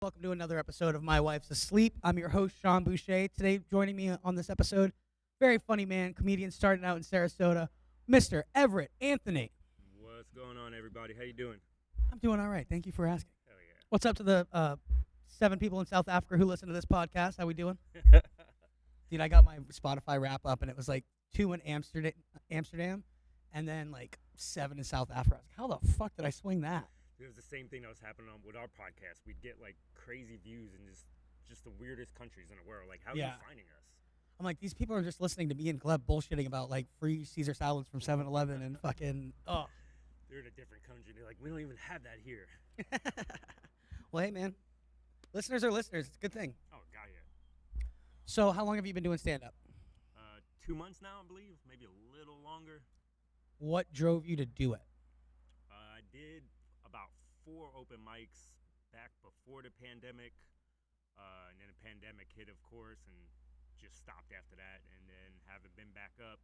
Welcome to another episode of My Wife's Asleep. I'm your host, Sean Boucher. Today, joining me on this episode, very funny man, comedian starting out in Sarasota, Mr. Everett Anthony. What's going on, everybody? How you doing? I'm doing all right. Thank you for asking. Hell What's up to the 7 people in South Africa who listen to this podcast? How we doing? yeah. Dude, I got my Spotify wrap up, and it was like 2 in Amsterdam, and then like 7 in South Africa. I was like, how the fuck did I swing that? It was the same thing that was happening with our podcast. We'd get like crazy views in just the weirdest countries in the world. Like, how are you finding us? I'm like, these people are just listening to me and Gleb bullshitting about like free Caesar salads from 7-Eleven and fucking, They're in a different country. They're like, we don't even have that here. Well, hey, man. Listeners are listeners. It's a good thing. Oh, God, yeah. So how long have you been doing stand-up? 2 months now, I believe. Maybe a little longer. What drove you to do it? I did about 4 open mics back before the pandemic. And then the pandemic hit, of course, and just stopped after that. And then haven't been back up.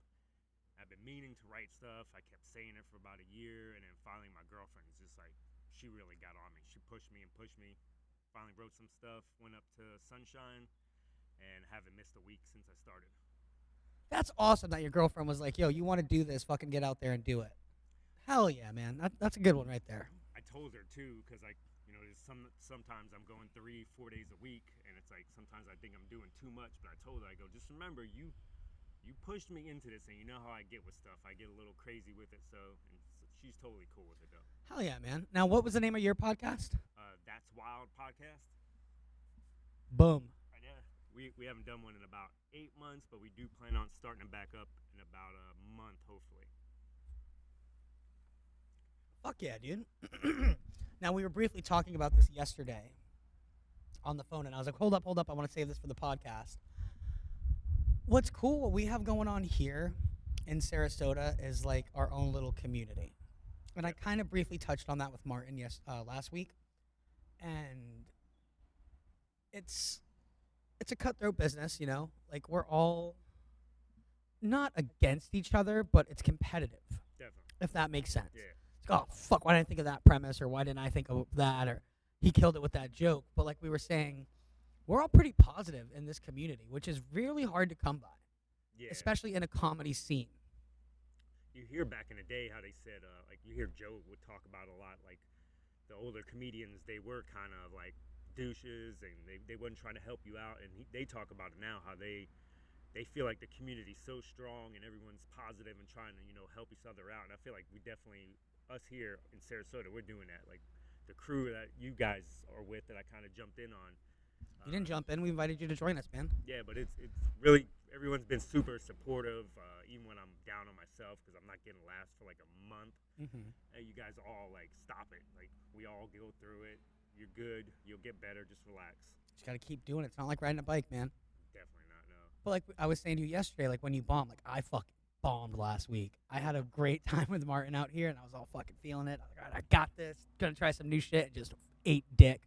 I've been meaning to write stuff. I kept saying it for about a year. And then finally my girlfriend is just like, she really got on me. She pushed me and pushed me. Finally wrote some stuff. Went up to Sunshine. And haven't missed a week since I started. That's awesome that your girlfriend was like, yo, you want to do this, fucking get out there and do it. Hell yeah, man. That's a good one right there. I told her too, because like, you know, there's sometimes I'm going 3-4 days a week, and it's like sometimes I think I'm doing too much. But I told her, I go, just remember, you pushed me into this, and you know how I get with stuff. I get a little crazy with it, so she's totally cool with it though. Hell yeah, man. Now, what was the name of your podcast? That's Wild Podcast. Boom. Right there. We haven't done one in about 8 months, but we do plan on starting it back up in about a month, hopefully. Fuck yeah, dude. Now, we were briefly talking about this yesterday on the phone, and I was like, hold up. I want to save this for the podcast. What's cool, what we have going on here in Sarasota is like our own little community. And I kind of briefly touched on that with Martin last week. And it's a cutthroat business, you know? Like, we're all not against each other, but it's competitive. Definitely. If that makes sense. Yeah. It's like, oh, fuck, why didn't I think of that premise, or why didn't I think of that, or he killed it with that joke. But like we were saying, we're all pretty positive in this community, which is really hard to come by, Yeah. especially in a comedy scene. You hear back in the day how they said, like you hear Joe would talk about a lot, like the older comedians, they were kind of like douches and they wasn't trying to help you out. And they talk about it now, how they feel like the community's so strong and everyone's positive and trying to, you know, help each other out. And I feel like we definitely, us here in Sarasota, we're doing that. Like the crew that you guys are with that I kind of jumped in on. You didn't jump in. We invited you to join us, man. Yeah, but it's really, everyone's been super supportive, even when I'm down on myself because I'm not getting laughs for like a month. Mm-hmm. And you guys all like stop it. Like we all go through it. You're good. You'll get better. Just relax. Just got to keep doing it. It's not like riding a bike, man. Definitely not, no. But like I was saying to you yesterday, like when you bomb, like I fucking bombed last week. I had a great time with Martin out here, and I was all fucking feeling it. I was like, all right, I got this. Gonna try some new shit. And just ate dick.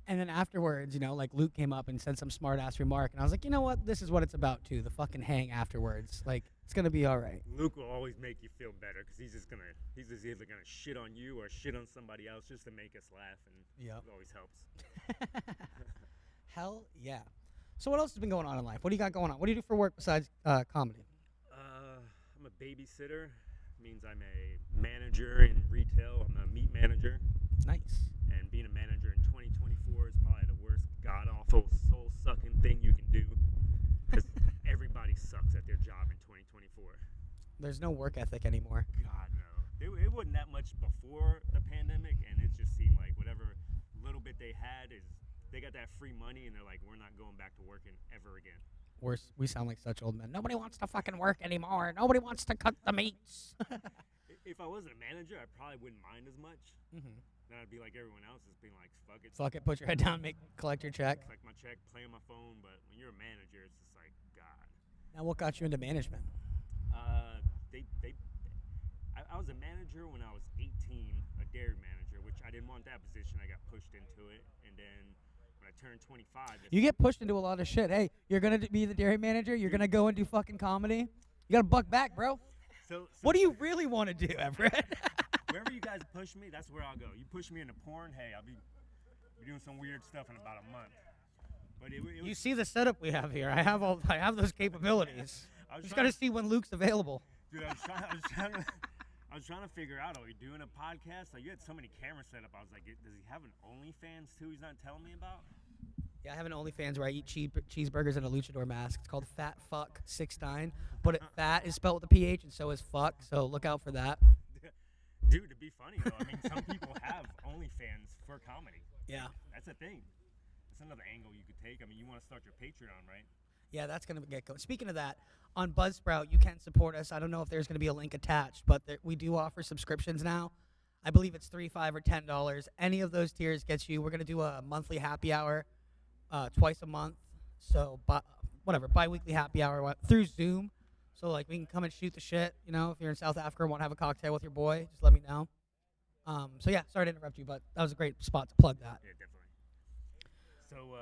And then afterwards, you know, like Luke came up and said some smart ass remark, and I was like, you know what? This is what it's about too. The fucking hang afterwards. Like it's gonna be all right. Luke will always make you feel better because he's just either gonna shit on you or shit on somebody else just to make us laugh, and Yep. it always helps. Hell yeah. So what else has been going on in life? What do you got going on? What do you do for work besides comedy? I'm a babysitter. Means I'm a manager in retail. I'm a meat manager. Nice. And being a manager in 2024 is probably the worst god-awful, soul-sucking thing you can do. Because everybody sucks at their job in 2024. There's no work ethic anymore. God, no. It wasn't that much before the pandemic, and it just seemed like whatever little bit they had is they got that free money, and they're like, we're not going back to working ever again. We sound like such old men. Nobody wants to fucking work anymore. Nobody wants to cut the meats. If I wasn't a manager, I probably wouldn't mind as much. Mm-hmm. Then I'd be like everyone else, just being like, fuck it. Fuck it. Put your head down. Collect your check. Collect my check, play on my phone. But when you're a manager, it's just like, God. Now, what got you into management? I was a manager when I was 18, a dairy manager, which I didn't want that position. I got pushed into it, and then when I turned 25, You get pushed into a lot of shit. Hey, you're gonna be the dairy manager. You're gonna go and do fucking comedy. You gotta buck back, bro. So What do you really want to do, Everett? wherever you guys push me, that's where I'll go. You push me into porn, hey, Be doing some weird stuff in about a month. But it You was, see the setup we have here. I have those capabilities. Just got to see when Luke's available. Dude, I was trying to figure out, are we doing a podcast? Like, you had so many cameras set up. I was like, does he have an OnlyFans too he's not telling me about? Yeah, I have an OnlyFans where I eat cheeseburgers and a luchador mask. It's called Fat Fuck 69, but fat is spelled with a PH and so is fuck. So look out for that. Dude, to be funny though, I mean, some people have OnlyFans for comedy. Yeah. That's a thing. That's another angle you could take. I mean, you want to start your Patreon, right? Yeah, that's gonna get going. Speaking of that, on Buzzsprout you can support us. I don't know if there's gonna be a link attached, but we do offer subscriptions now. I believe it's $3, $5, or $10. Any of those tiers gets you. We're gonna do a monthly happy hour. Twice a month, so bi-weekly happy hour through Zoom, so like we can come and shoot the shit. You know, if you're in South Africa and want to have a cocktail with your boy, just let me know. So yeah, sorry to interrupt you, but that was a great spot to plug that. Yeah, definitely. So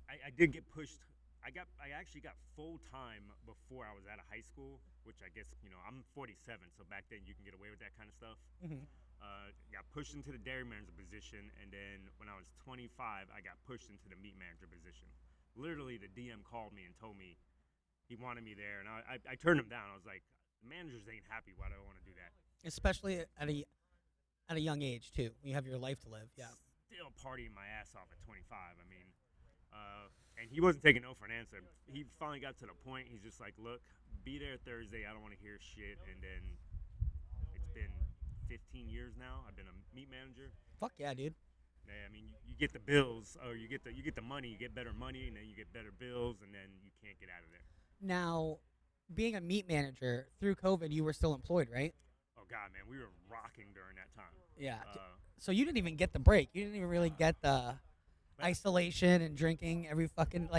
I did get pushed. I actually got full time before I was out of high school, which I guess I'm 47, so back then you can get away with that kind of stuff. Mm-hmm. Got pushed into the dairy manager position, and then when I was 25, I got pushed into the meat manager position. Literally, the DM called me and told me he wanted me there, and I turned him down. I was like, the managers ain't happy. Why do I want to do that? Especially at a young age too, when you have your life to live. Yeah. Still partying my ass off at 25. I mean, and he wasn't taking no for an answer. He finally got to the point. He's just like, look, be there Thursday. I don't want to hear shit. And then it's been 15 years now. I've been a meat manager. Fuck yeah, dude. Yeah, I mean, you get the bills, or you get the money. You get better money, and then you get better bills, and then you can't get out of there. Now, being a meat manager through COVID, you were still employed, right? Oh God, man, we were rocking during that time. Yeah. So you didn't even get the break. You didn't even really get the isolation and drinking every fucking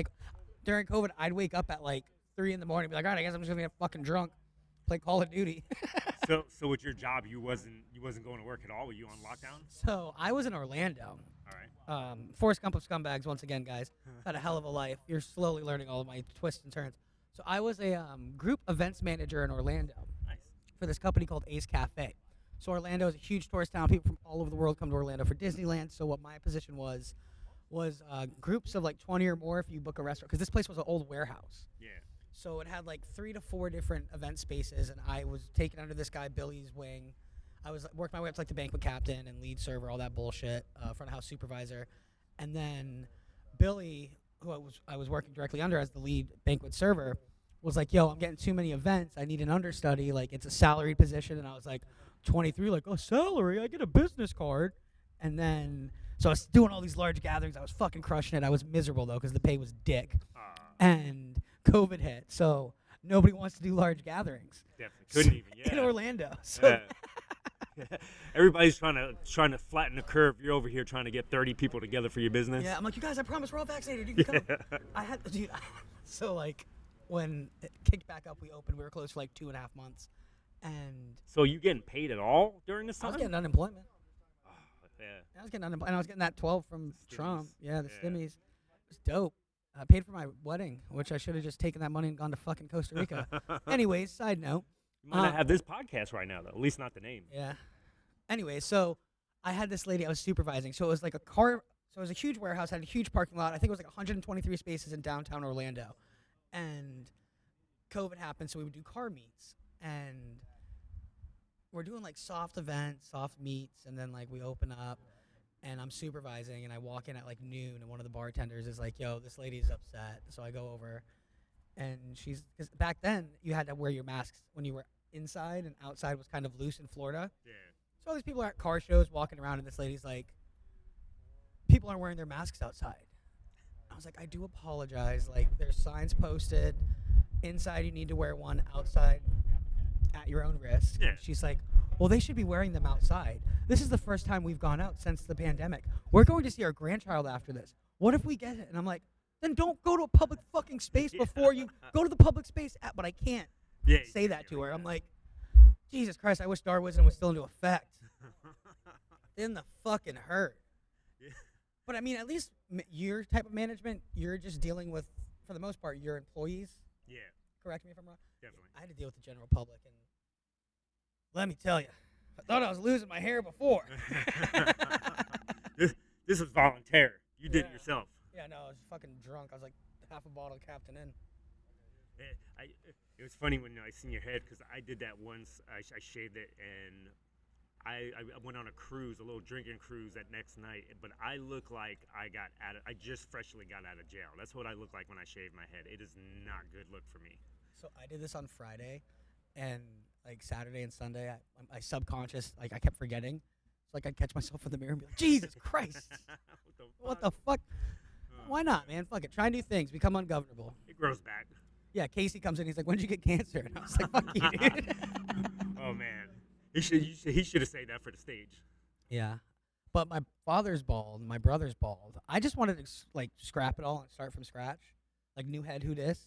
during COVID. I'd wake up at like 3 a.m. and be like, all right, I guess I'm just gonna get fucking drunk, play Call of Duty. So with your job, you wasn't going to work at all? Were you on lockdown? So I was in Orlando. All right. Forrest Gump of scumbags once again, guys. Had a hell of a life. You're slowly learning all of my twists and turns. So I was a group events manager in Orlando. Nice. For this company called Ace Cafe. So Orlando is a huge tourist town. People from all over the world come to Orlando for Disneyland. So what my position was groups of like 20 or more if you book a restaurant. Because this place was an old warehouse. Yeah. So it had like 3 to 4 different event spaces. And I was taken under this guy, Billy's wing. I was working my way up to like the banquet captain and lead server, all that bullshit, front of house supervisor. And then Billy, who I was working directly under as the lead banquet server, was like, yo, I'm getting too many events. I need an understudy. Like, it's a salaried position. And I was like, 23, like, oh, salary, I get a business card. And then, so I was doing all these large gatherings. I was fucking crushing it. I was miserable, though, because the pay was dick. And COVID hit. So nobody wants to do large gatherings. Definitely. Couldn't even, yeah. In Orlando. So everybody's trying to flatten the curve. You're over here trying to get 30 people together for your business. Yeah, I'm like, you guys, I promise we're all vaccinated. You can come. So like, when it kicked back up, we opened. We were closed for like 2.5 months. And so you getting paid at all during this time? I was getting unemployment. Oh, yeah. I was getting unemployment. And I was getting that 12 from Trump. Yeah, the Yeah. stimmies. It was dope. I paid for my wedding, which I should have just taken that money and gone to fucking Costa Rica. Anyways, side note. You might not have this podcast right now, though. At least not the name. Yeah. Anyway, so I had this lady I was supervising. So it was like a car. So it was a huge warehouse, had a huge parking lot. I think it was like 123 spaces in downtown Orlando. And COVID happened, so we would do car meets. And we're doing like soft events, soft meets, and then like we open up. And I'm supervising, and I walk in at like noon, and one of the bartenders is like, yo, this lady's upset. So I go over, and because back then you had to wear your masks when you were inside, and outside was kind of loose in Florida. Yeah. So all these people are at car shows walking around, and this lady's like, people aren't wearing their masks outside. I was like, I do apologize. Like, there's signs posted. Inside, you need to wear one. Outside, at your own risk. Yeah. She's like, well, they should be wearing them outside. This is the first time we've gone out since the pandemic. We're going to see our grandchild after this. What if we get it? And I'm like, then don't go to a public fucking space before you go to the public space. But I can't say that to her. I'm like, Jesus Christ, I wish Darwinism was still into effect. Then the fucking hurt. Yeah. But I mean, at least your type of management, you're just dealing with, for the most part, your employees. Yeah. Correct me if I'm wrong. Definitely. I had to deal with the general public, and let me tell you, I thought I was losing my hair before. This This was voluntary. You did it Yeah. yourself. Yeah, no, I was fucking drunk. I was like half a bottle of Captain in. It was funny when I seen your head because I did that once. I shaved it and I went on a cruise, a little drinking cruise that next night. But I look like I just freshly got out of jail. That's what I look like when I shave my head. It is not good look for me. So I did this on Friday, and like Saturday and Sunday, I subconscious, like I kept forgetting. It's like I'd catch myself in the mirror and be like, Jesus Christ, what the fuck? Why not, man? Fuck it. Try new things. Become ungovernable. It grows back. Yeah, Casey comes in. He's like, when did you get cancer? And I was like, fuck you, dude. Oh man, he should have said that for the stage. Yeah. But my father's bald. My brother's bald. I just wanted to like scrap it all and start from scratch. Like new head, who dis?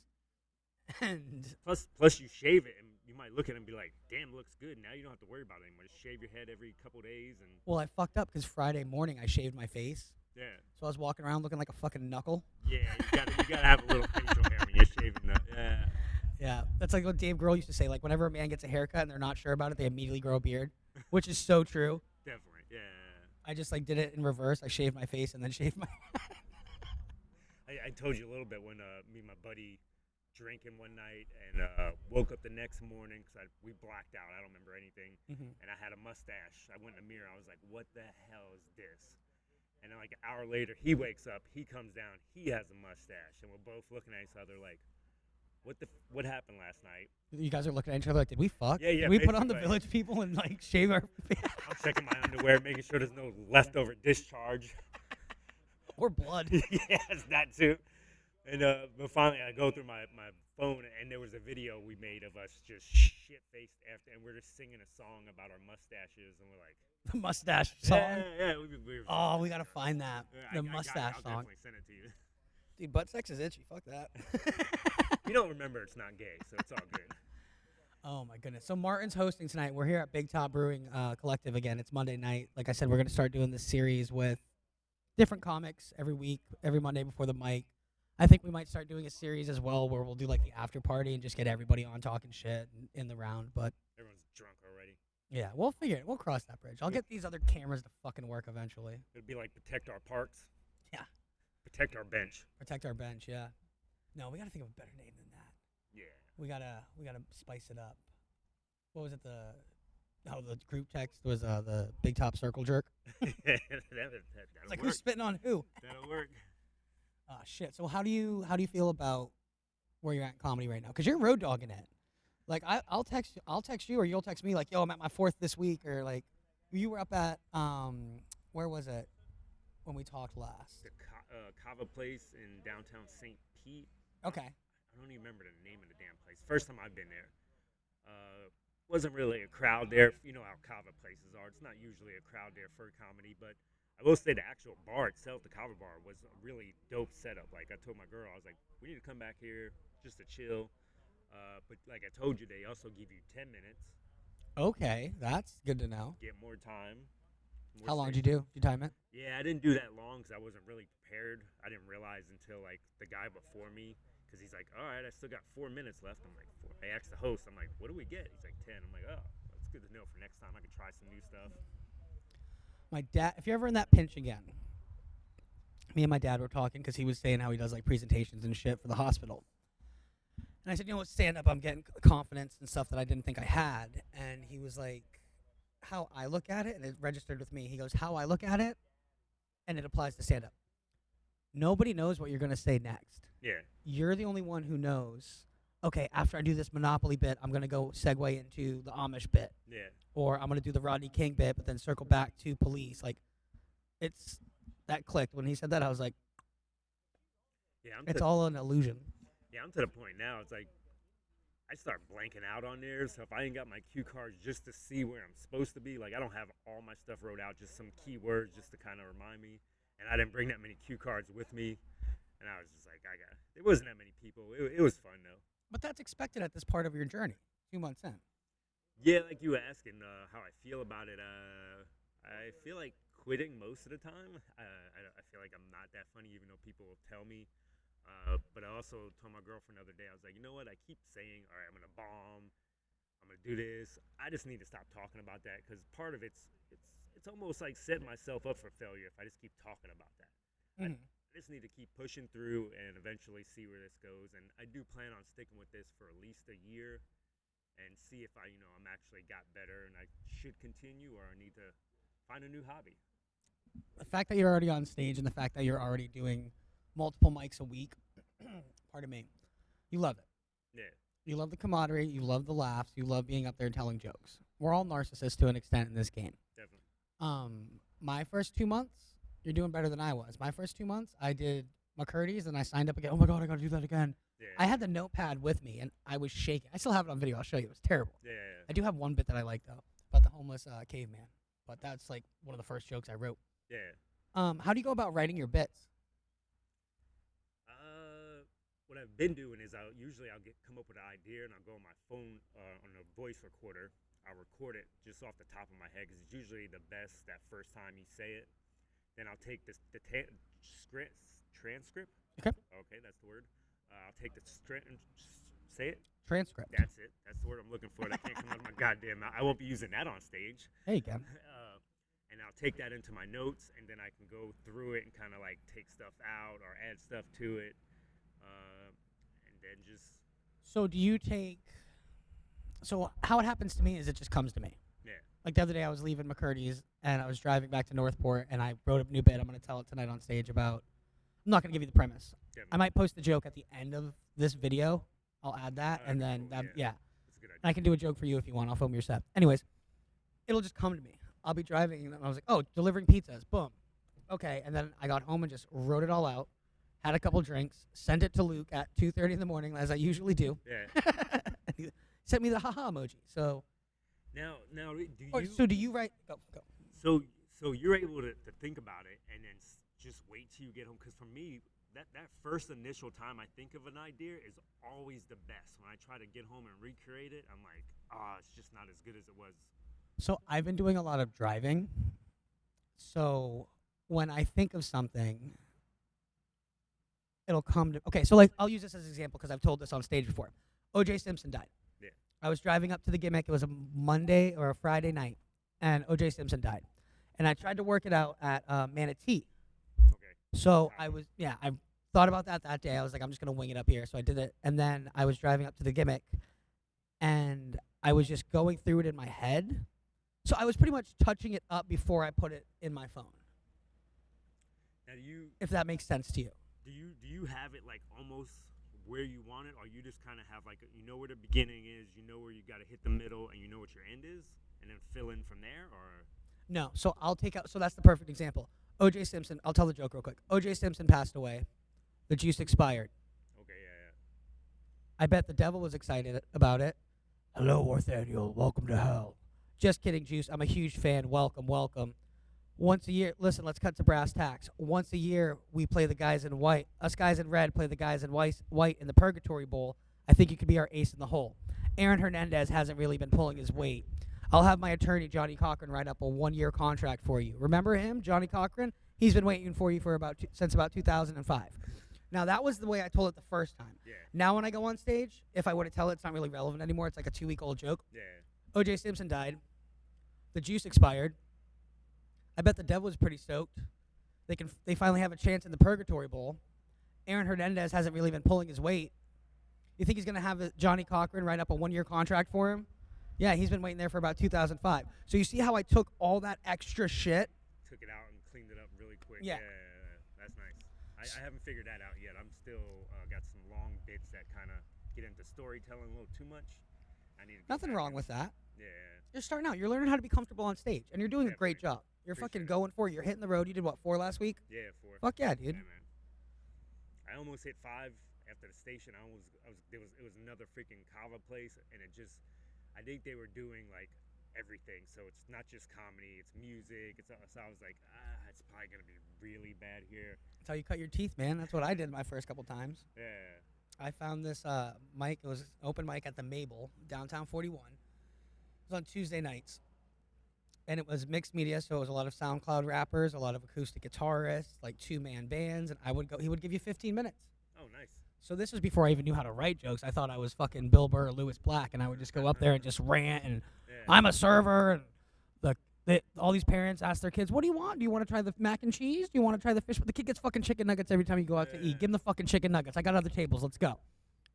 And plus you shave it and you might look at it and be like, damn, looks good. Now you don't have to worry about it anymore. Just shave your head every couple days and well, I fucked up because Friday morning I shaved my face. yeah. So I was walking around looking like a fucking knuckle. Yeah, you gotta have a little facial hair when you're shaving that. Yeah. Yeah, that's like what Dave Grohl used to say. Like whenever a man gets a haircut and they're not sure about it, they immediately grow a beard, which is so true. Definitely, yeah. I just like did it in reverse. I shaved my face and then shaved my. I told you a little bit when me and my buddy drinking one night and woke up the next morning because we blacked out. I don't remember anything, and I had a mustache. I went in the mirror. I was like, "What the hell is this?" And then like an hour later, he wakes up. He comes down. He has a mustache, and we're both looking at each other like, what happened last night?" You guys are looking at each other like, did we fuck? Yeah, Did we put on the basically. Village People and like shave our I'm checking my underwear, making sure there's no leftover discharge. or blood? Yes, that too. And but finally, I go through my phone, and there was a video we made of us just shit-faced after, and we're just singing a song about our mustaches, and we're like, The mustache song. yeah. Oh, we gotta find that. The mustache I'll song. definitely send it to you. Dude, butt sex is itchy. Fuck that. You don't remember it's not gay, so it's all good. Oh my goodness. So Martin's hosting tonight. We're here at Big Top Brewing Collective again. It's Monday night. Like I said, we're gonna start doing this series with different comics every week, every Monday before the mic. I think we might start doing a series as well where we'll do like the after party and just get everybody on talking shit in the round. But Everyone's drunk already. yeah, we'll figure it. We'll cross that bridge. I'll get these other cameras to fucking work eventually. It'd be like protect our parks. Yeah. Protect our bench. Protect our bench, yeah. No, we gotta think of a better name than that. Yeah. We gotta spice it up. What was it? The group text was the Big Top Circle Jerk. That'll It's like work. who's spitting on who? That'll work. Oh shit. So how do you feel about where you're at in comedy right now? Because you're road dogging it. Like I'll text you or you'll text me like, yo, I'm at my 4th this week, or like you were up at where was it when we talked last? The Kava place in downtown St. Pete. Okay. I don't even remember the name of the damn place. First time I've been there. Wasn't really a crowd there. You know how Kava places are. It's not usually a crowd there for comedy, but I will say the actual bar itself, the Kava bar, was a really dope setup. Like I told my girl, I was like, we need to come back here just to chill. But like I told you, they also give you 10 minutes. Okay, that's good to know. Get more time. How long did you do? Did you time it? Yeah, I didn't do that long because I wasn't really prepared. I didn't realize until like the guy before me, because he's like, all right, I still got 4 minutes left. I'm like, 4. I asked the host, I'm like, what do we get? He's like 10. I'm like, oh, that's good to know for next time. I can try some new stuff. My dad, if you're ever in that pinch again, me and my dad were talking because he was saying how he does like presentations and shit for the hospital. And I said, you know what, stand up, I'm getting confidence and stuff that I didn't think I had. And he was like, how I look at it, and it registered with me. He goes, how I look at it, and it applies to stand up. Nobody knows what you're going to say next. Yeah. You're the only one who knows, okay, after I do this Monopoly bit, I'm going to go segue into the Amish bit. Yeah. Or I'm going to do the Rodney King bit, but then circle back to police. Like, it's, that clicked. When he said that, I was like, Yeah. it's all an illusion. Yeah, I'm to the point now. It's like I start blanking out on there. So if I ain't got my cue cards just to see where I'm supposed to be, like I don't have all my stuff wrote out, just some keywords just to kind of remind me. And I didn't bring that many cue cards with me. And I was just like, there wasn't that many people. It was fun though. But that's expected at this part of your journey, 2 months in. Yeah, like you were asking how I feel about it. I feel like quitting most of the time. I feel like I'm not that funny, even though people will tell me. But I also told my girlfriend the other day, I was like, you know what? I keep saying, all right, I'm going to bomb. I'm going to do this. I just need to stop talking about that because part of it's it's almost like setting myself up for failure if I just keep talking about that. I just need to keep pushing through and eventually see where this goes. And I do plan on sticking with this for at least a year and see if I'm actually got better and I should continue or I need to find a new hobby. The fact that you're already on stage and the fact that you're already doing multiple mics a week, pardon me, you love it. Yeah. You love the camaraderie. You love the laughs. You love being up there and telling jokes. We're all narcissists to an extent in this game. Definitely. My first 2 months, you're doing better than I was. My first 2 months, I did McCurdy's and I signed up again. Oh my God, I got to do that again. Yeah. I had the notepad with me and I was shaking. I still have it on video. I'll show you. It was terrible. Yeah. I do have one bit that I like though, about the homeless caveman. But that's like one of the first jokes I wrote. Yeah. How do you go about writing your bits? What I've been doing is I'll come up with an idea and I'll go on my phone on a voice recorder. I'll record it just off the top of my head because it's usually the best that first time you say it. Then I'll take the transcript. Okay, that's the word. I'll take the script and say it. Transcript. That's it. That's the word I'm looking for. That can't come out of my goddamn mouth. I won't be using that on stage. There you go. And I'll take that into my notes, and then I can go through it and kind of like take stuff out or add stuff to it, and then just. So do you take? So how it happens to me is it just comes to me. Yeah. Like the other day, I was leaving McCurdy's and I was driving back to Northport, and I wrote a new bit. I'm going to tell it tonight on stage about. I'm not going to give you the premise. Yeah. I might post the joke at the end of this video. I'll add that, and then cool. yeah. That's a good idea. And I can do a joke for you if you want. I'll film your set. Anyways, it'll just come to me. I'll be driving, and I was like, oh, delivering pizzas. Boom. Okay, and then I got home and just wrote it all out, had a couple drinks, sent it to Luke at 2:30 in the morning, as I usually do. Yeah. And he sent me the haha emoji. So Now, do you? so do you write? Go. So you're able to think about it and then just wait till you get home. Because for me, that first initial time I think of an idea is always the best. When I try to get home and recreate it, I'm like, it's just not as good as it was. So I've been doing a lot of driving. So when I think of something, it'll come to. Okay, so like I'll use this as an example because I've told this on stage before. O.J. Simpson died. Yeah. I was driving up to the gimmick. It was a Monday or a Friday night, and O.J. Simpson died. And I tried to work it out at Manatee. Okay. So I thought about that day. I was like, I'm just going to wing it up here. So I did it. And then I was driving up to the gimmick, and I was just going through it in my head. So I was pretty much touching it up before I put it in my phone. Now, if that makes sense to you. Do you have it like almost where you want it, or you just kind of have like you know where the beginning is, you know where you got to hit the middle, and you know what your end is, and then fill in from there, or? No. So I'll take out. So that's the perfect example. O.J. Simpson. I'll tell the joke real quick. O.J. Simpson passed away. The juice expired. Okay. Yeah. I bet the devil was excited about it. Hello, Nathaniel. Welcome to hell. Just kidding, Juice. I'm a huge fan. Welcome. Once a year, listen, let's cut to brass tacks. Once a year, we play the guys in white. Us guys in red play the guys in white in the Purgatory Bowl. I think you could be our ace in the hole. Aaron Hernandez hasn't really been pulling his weight. I'll have my attorney, Johnny Cochran, write up a 1-year contract for you. Remember him, Johnny Cochran? He's been waiting for you for since about 2005. Now, that was the way I told it the first time. Yeah. Now, when I go on stage, if I were to tell it, it's not really relevant anymore. It's like a 2-week-old joke. Yeah. O.J. Simpson died. The juice expired. I bet the devil was pretty stoked. They finally have a chance in the Purgatory Bowl. Aaron Hernandez hasn't really been pulling his weight. You think he's going to have Johnny Cochran write up a 1-year contract for him? Yeah, he's been waiting there for about 2005. So you see how I took all that extra shit? Took it out and cleaned it up really quick. Yeah. That's nice. I haven't figured that out yet. I'm still got some long bits that kind of get into storytelling a little too much. I need to Nothing wrong with that. Yeah. You're starting out. You're learning how to be comfortable on stage, and you're doing a great job. You're fucking going for it. You're hitting the road. You did, what, 4 last week? Yeah, 4. Fuck yeah, dude. Yeah, man. I almost hit 5 after the station. It was another freaking kava place, and I think they were doing like everything. So it's not just comedy, it's music. So I was like, it's probably gonna be really bad here. That's how you cut your teeth, man. That's what I did my first couple times. Yeah. I found this mic. It was open mic at the Mabel, downtown 41. It was on Tuesday nights. And it was mixed media, so it was a lot of SoundCloud rappers, a lot of acoustic guitarists, like 2-man bands, and he would give you 15 minutes. Oh, nice. So this was before I even knew how to write jokes. I thought I was fucking Bill Burr or Lewis Black, and I would just go up there and just rant, and I'm a server, and all these parents ask their kids, "What do you want? Do you want to try the mac and cheese? Do you want to try the fish?" But the kid gets fucking chicken nuggets every time you go out to eat. Give him the fucking chicken nuggets. I got other tables. Let's go.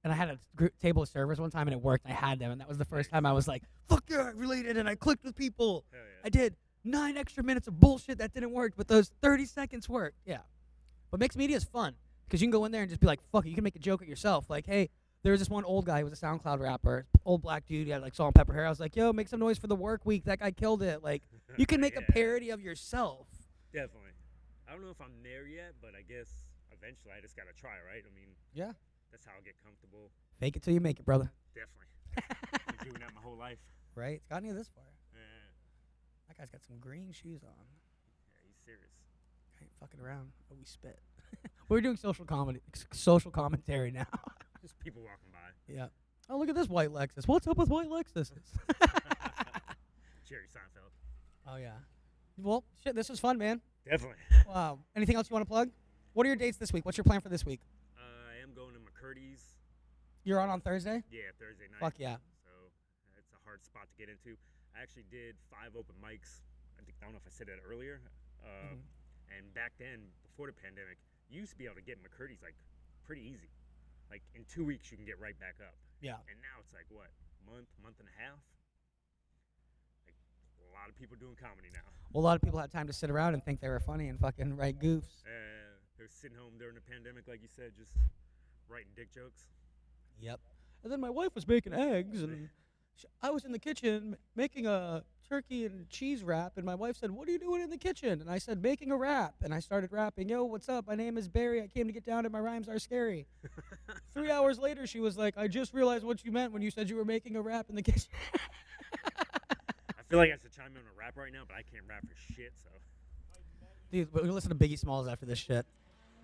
And I had a table of servers one time, and it worked. I had them, and that was the first time I was like, "Fuck yeah, I related," and I clicked with people. Hell yeah. I did 9 extra minutes of bullshit that didn't work, but those 30 seconds worked. Yeah. But mixed media is fun because you can go in there and just be like, "Fuck it," you can make a joke at yourself. Like, hey, there was this one old guy who was a SoundCloud rapper, old black dude. He had like salt and pepper hair. I was like, "Yo, make some noise for the work week. That guy killed it." Like, you can make a parody of yourself. Definitely. I don't know if I'm there yet, but I guess eventually I just gotta try, right? I mean, Yeah. that's how I get comfortable. Fake it till you make it, brother. Definitely. Been doing that my whole life. Right? It's gotten you this far. Yeah. That guy's got some green shoes on. Yeah, he's serious. I ain't fucking around. Oh, we spit. We're doing social commentary now. Just people walking by. Yeah. Oh, look at this white Lexus. What's up with white Lexuses? Jerry Seinfeld. Oh, yeah. Well, shit, this was fun, man. Definitely. Wow. Anything else you want to plug? What are your dates this week? What's your plan for this week? I am going to McCurdy's. You're on Thursday? Yeah, Thursday night. Fuck yeah. So it's a hard spot to get into. I actually did 5 open mics. I don't know if I said that earlier. And back then, before the pandemic, you used to be able to get McCurdy's like pretty easy. Like in 2 weeks, you can get right back up. Yeah. And now it's like what, month and a half? Like a lot of people doing comedy now. Well, a lot of people had time to sit around and think they were funny and fucking write goofs. They're sitting home during the pandemic, like you said, just writing dick jokes. Yep. And then my wife was making eggs, and I was in the kitchen making a turkey and cheese wrap, and my wife said, "What are you doing in the kitchen?" And I said, "Making a rap." And I started rapping, "Yo, what's up? My name is Barry. I came to get down and my rhymes are scary." 3 hours later, she was like, "I just realized what you meant when you said you were making a rap in the kitchen." I feel like I should chime in on a rap right now, but I can't rap for shit, so. Dude, we're going to listen to Biggie Smalls after this shit.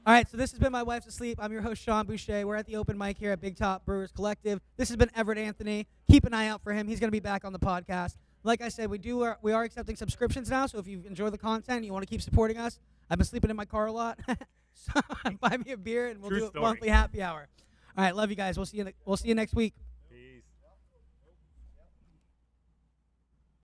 All right, so this has been My Wife's Asleep. I'm your host, Sean Boucher. We're at the open mic here at Big Top Brewers Collective. This has been Everett Anthony. Keep an eye out for him. He's going to be back on the podcast. Like I said, we are accepting subscriptions now, so if you enjoy the content and you want to keep supporting us, I've been sleeping in my car a lot. So buy me a beer and we'll True do a story. monthly happy hour. All right, love you guys. We'll see you next week.